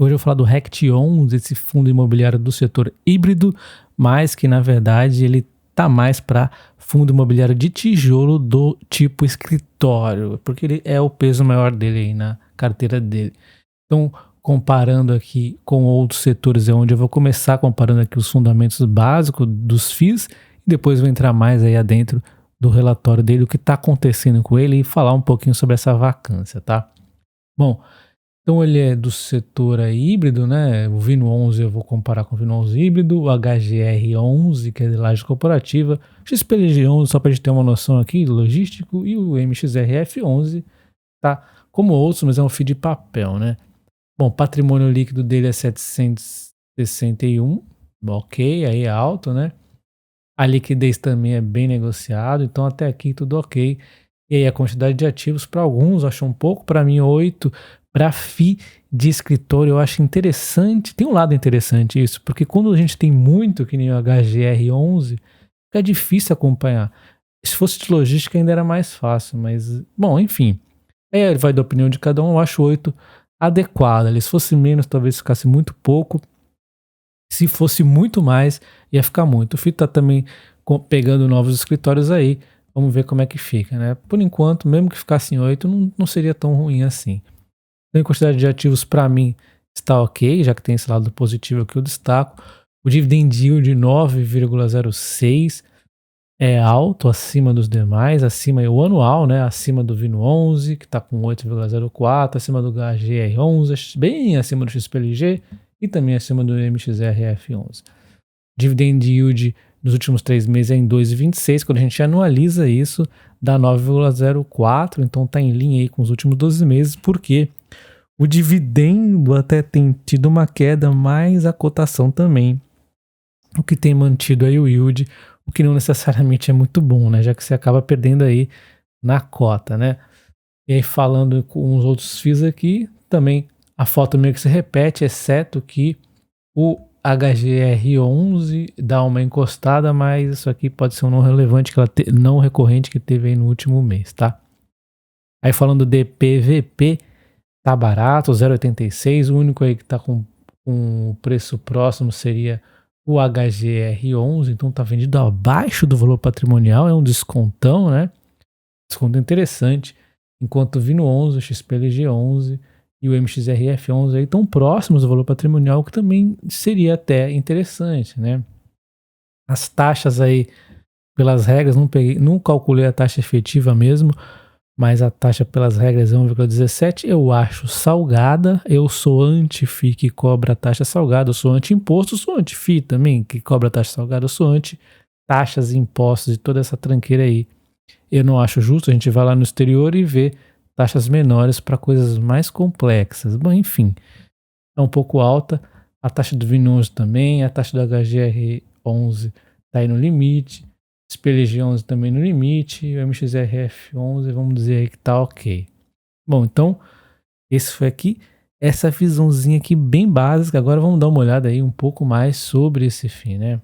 Hoje eu vou falar do RECT11, esse fundo imobiliário do setor híbrido, mas que na verdade ele tá mais para fundo imobiliário de tijolo do tipo escritório, porque ele é o peso maior dele aí na carteira dele. Então, comparando aqui com outros setores, é onde eu vou começar comparando aqui os fundamentos básicos dos FIIs e depois vou entrar mais aí adentro do relatório dele, o que está acontecendo com ele e falar um pouquinho sobre essa vacância, tá? Bom, então ele é do setor híbrido, né? O VINO11 eu vou comparar com o VINO11 híbrido, o HGR11, que é de laje corporativa, XPLG11, só para a gente ter uma noção aqui, logístico, e o MXRF11, tá? Como outros, mas é um FII de papel, né? Bom, patrimônio líquido dele é 761, ok, aí é alto, né? A liquidez também é bem negociado, então até aqui tudo ok. E aí a quantidade de ativos para alguns acho um pouco, para mim 8. Para FII de escritório eu acho interessante, tem um lado interessante isso, porque quando a gente tem muito, que nem o HGR11, fica difícil acompanhar. Se fosse de logística ainda era mais fácil, mas, bom, enfim. Aí vai da opinião de cada um, eu acho 8 adequado. Se fosse menos, talvez ficasse muito pouco. Se fosse muito mais, ia ficar muito. O FII tá também pegando novos escritórios aí. Vamos ver como é que fica, né? Por enquanto, mesmo que ficasse em 8, não seria tão ruim assim. Então, em quantidade de ativos, para mim, está ok, já que tem esse lado positivo que eu destaco. O dividend yield de 9,06 é alto, acima dos demais, acima o anual, né? Acima do VINO11, que está com 8,04, acima do HGR11, bem acima do XPLG e também acima do MXRF11. Dividend yield nos últimos 3 meses é em 2,26, quando a gente anualiza isso, dá 9,04, então está em linha aí com os últimos 12 meses, porque o dividendo até tem tido uma queda, mas a cotação também, o que tem mantido aí o yield, o que não necessariamente é muito bom, né? Já que você acaba perdendo aí na cota, né? E aí falando com os outros FIIs aqui, também a foto meio que se repete, exceto que o HGR11 dá uma encostada, mas isso aqui pode ser um não relevante, não recorrente que teve aí no último mês, tá? Aí falando de PVP, tá barato, 0,86, o único aí que tá com um preço próximo seria o HGR11, então tá vendido abaixo do valor patrimonial, é um descontão, né? Desconto interessante, enquanto o VINO11, o XPLG11 e o MXRF11 aí estão próximos do valor patrimonial, que também seria até interessante, né? As taxas aí, pelas regras, não calculei a taxa efetiva mesmo, mas a taxa pelas regras é 1,17, eu acho salgada. Eu sou anti-FII que cobra taxa salgada, eu sou anti-imposto, eu sou anti-FII também que cobra taxa salgada, eu sou anti-taxas, impostos e toda essa tranqueira aí. Eu não acho justo, a gente vai lá no exterior e vê taxas menores para coisas mais complexas. Bom, enfim, é um pouco alta. A taxa do VINO11 também, a taxa do HGR11 está aí no limite. SPLG11 também no limite, o MXRF11, vamos dizer aí que tá ok. Bom, então, esse foi aqui, essa visãozinha aqui bem básica. Agora vamos dar uma olhada aí um pouco mais sobre esse FII, né?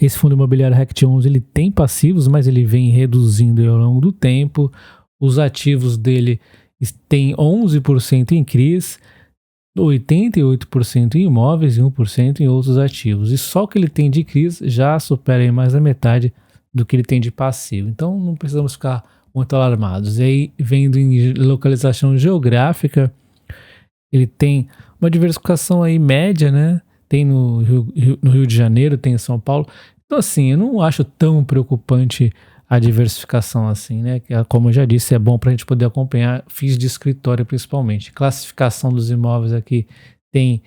Esse fundo imobiliário RECT11, ele tem passivos, mas ele vem reduzindo ao longo do tempo. Os ativos dele têm 11% em CRIs, 88% em imóveis e 1% em outros ativos. E só o que ele tem de CRIs já supera aí mais da metade do que ele tem de passivo. Então não precisamos ficar muito alarmados. E aí, vendo em localização geográfica, ele tem uma diversificação aí média, né? Tem no Rio de Janeiro, tem em São Paulo. Então assim, eu não acho tão preocupante a diversificação assim, né? Como eu já disse, é bom para a gente poder acompanhar FIIs de escritório principalmente. Classificação dos imóveis aqui tem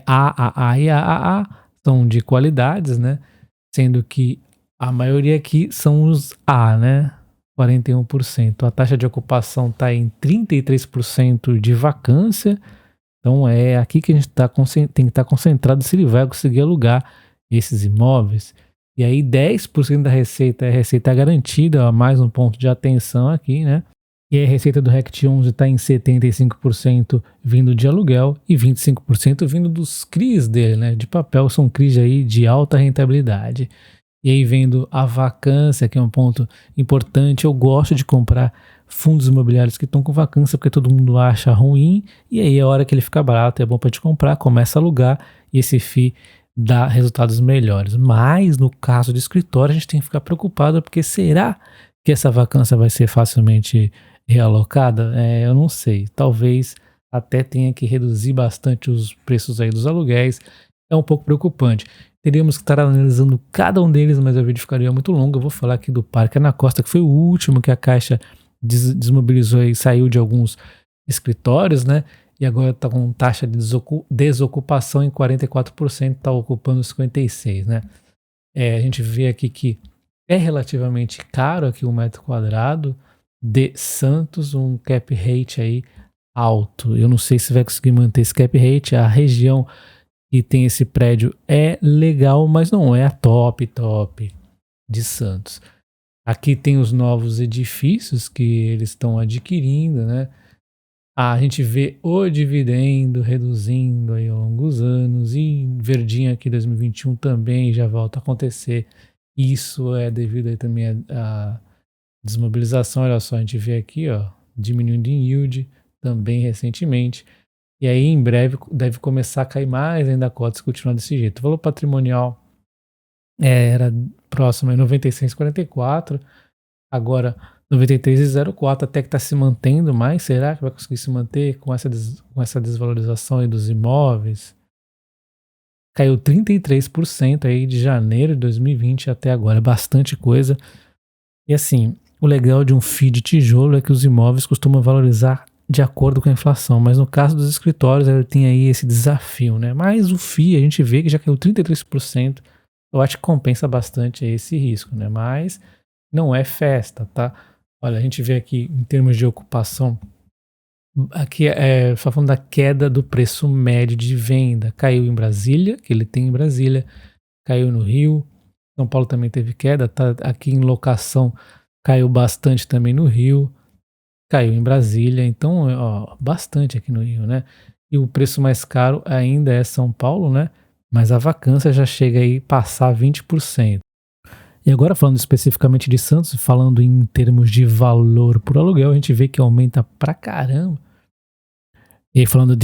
AAA e AAA, são de qualidades, né? Sendo que a maioria aqui são os A, né? 41%. A taxa de ocupação está em 33% de vacância. Então é aqui que a gente tem que estar concentrado se ele vai conseguir alugar esses imóveis. E aí 10% da receita é receita garantida, ó, mais um ponto de atenção aqui, né? E aí a receita do RECT11 está em 75% vindo de aluguel e 25% vindo dos CRIs dele, né? De papel, são CRIs aí de alta rentabilidade. E aí vendo a vacância, que é um ponto importante, eu gosto de comprar fundos imobiliários que estão com vacância porque todo mundo acha ruim, e aí a hora que ele fica barato é bom para te comprar, começa a alugar e esse FII dá resultados melhores. Mas no caso de escritório a gente tem que ficar preocupado porque será que essa vacância vai ser facilmente realocada? Eu não sei, talvez até tenha que reduzir bastante os preços aí dos aluguéis, é um pouco preocupante. Teríamos que estar analisando cada um deles, mas o vídeo ficaria muito longo. Eu vou falar aqui do Parque Ana Costa, que foi o último que a Caixa desmobilizou e saiu de alguns escritórios, né? E agora está com taxa de desocupação em 44%, está ocupando 56%, né? A gente vê aqui que é relativamente caro aqui o metro quadrado de Santos, um cap rate aí alto. Eu não sei se vai conseguir manter esse cap rate. A região que tem esse prédio é legal, mas não é a top de Santos. Aqui tem os novos edifícios que eles estão adquirindo, né? A gente vê o dividendo reduzindo aí ao longo dos anos, e verdinho aqui 2021 também já volta a acontecer. Isso é devido aí também à desmobilização. Olha só, a gente vê aqui, ó, diminuindo em yield também recentemente. E aí, em breve, deve começar a cair mais ainda a cota se continuar desse jeito. O valor patrimonial era próximo a 96,44, agora 93,04, até que está se mantendo mais. Será que vai conseguir se manter com essa desvalorização aí dos imóveis? Caiu 33% aí de janeiro de 2020 até agora, bastante coisa. E assim, o legal de um FII de tijolo é que os imóveis costumam valorizar de acordo com a inflação, mas no caso dos escritórios ele tem aí esse desafio, né? Mas o FII a gente vê que já caiu 33%, eu acho que compensa bastante esse risco, né? Mas não é festa, tá? Olha, a gente vê aqui em termos de ocupação, aqui só falando da queda do preço médio de venda. Caiu em Brasília, que ele tem em Brasília, caiu no Rio, São Paulo também teve queda, tá? Aqui em locação caiu bastante também no Rio, caiu em Brasília, então, ó, bastante aqui no Rio, né? E o preço mais caro ainda é São Paulo, né? Mas a vacância já chega aí a passar 20%. E agora falando especificamente de Santos, falando em termos de valor por aluguel, a gente vê que aumenta pra caramba. E falando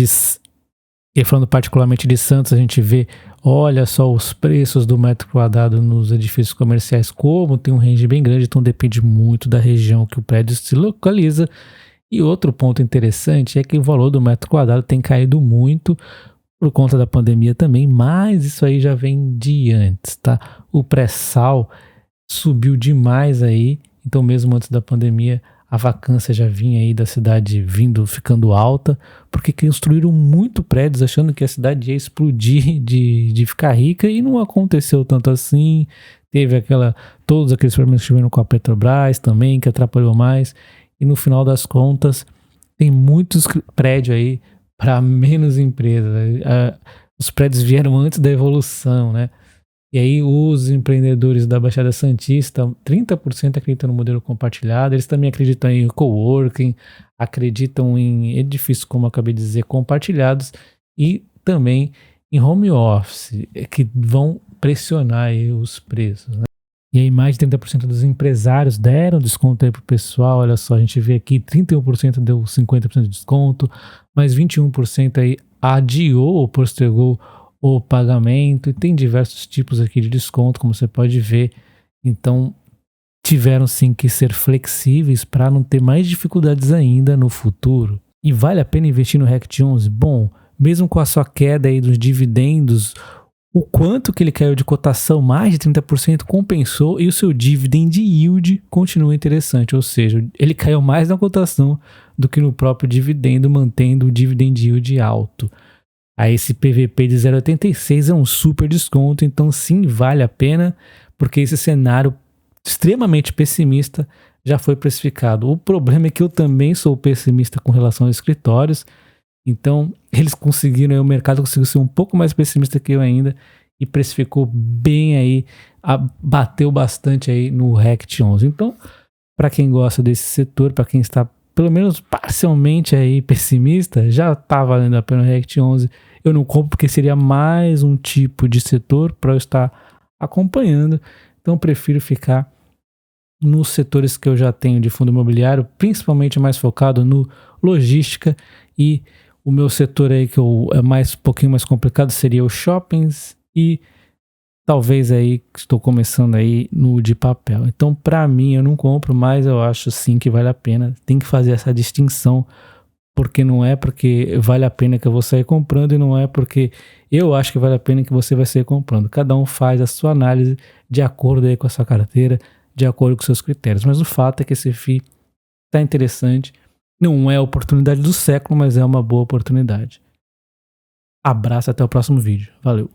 particularmente de Santos, a gente vê, olha só os preços do metro quadrado nos edifícios comerciais, como tem um range bem grande, então depende muito da região que o prédio se localiza. E outro ponto interessante é que o valor do metro quadrado tem caído muito por conta da pandemia também, mas isso aí já vem de antes, tá? O pré-sal subiu demais aí, então mesmo antes da pandemia a vacância já vinha aí da cidade ficando alta, porque construíram muito prédios achando que a cidade ia explodir de ficar rica, e não aconteceu tanto assim. Teve todos aqueles problemas que tiveram com a Petrobras também, que atrapalhou mais, e no final das contas tem muitos prédios aí para menos empresas. Os prédios vieram antes da evolução, né? E aí os empreendedores da Baixada Santista, 30% acreditam no modelo compartilhado, eles também acreditam em coworking, acreditam em edifícios, como eu acabei de dizer, compartilhados, e também em home office, que vão pressionar aí os preços, né? E aí mais de 30% dos empresários deram desconto aí pro pessoal. Olha só, a gente vê aqui 31% deu 50% de desconto, mas 21% aí adiou ou postergou o pagamento, e tem diversos tipos aqui de desconto, como você pode ver. Então tiveram sim que ser flexíveis para não ter mais dificuldades ainda no futuro. E vale a pena investir no Rect 11? Bom, mesmo com a sua queda aí dos dividendos, o quanto que ele caiu de cotação, mais de 30%, compensou, e o seu dividend yield continua interessante, ou seja, ele caiu mais na cotação do que no próprio dividendo, mantendo o dividend yield alto. Aí esse PVP de 0,86 é um super desconto, então sim, vale a pena, porque esse cenário extremamente pessimista já foi precificado. O problema é que eu também sou pessimista com relação aos escritórios, então eles conseguiram, o mercado conseguiu ser um pouco mais pessimista que eu ainda, e precificou bem aí, bateu bastante aí no Rect 11. Então, para quem gosta desse setor, para quem está pelo menos parcialmente aí pessimista, já está valendo a pena o Rect 11. Eu não compro porque seria mais um tipo de setor para eu estar acompanhando, então prefiro ficar nos setores que eu já tenho de fundo imobiliário, principalmente mais focado no logística, e o meu setor aí que é um pouquinho mais complicado seria os shoppings e talvez aí estou começando aí no de papel. Então, para mim, eu não compro, mas eu acho sim que vale a pena. Tem que fazer essa distinção, porque não é porque vale a pena que eu vou sair comprando e não é porque eu acho que vale a pena que você vai sair comprando. Cada um faz a sua análise de acordo aí com a sua carteira, de acordo com os seus critérios. Mas o fato é que esse FII está interessante. Não é a oportunidade do século, mas é uma boa oportunidade. Abraço, até o próximo vídeo. Valeu!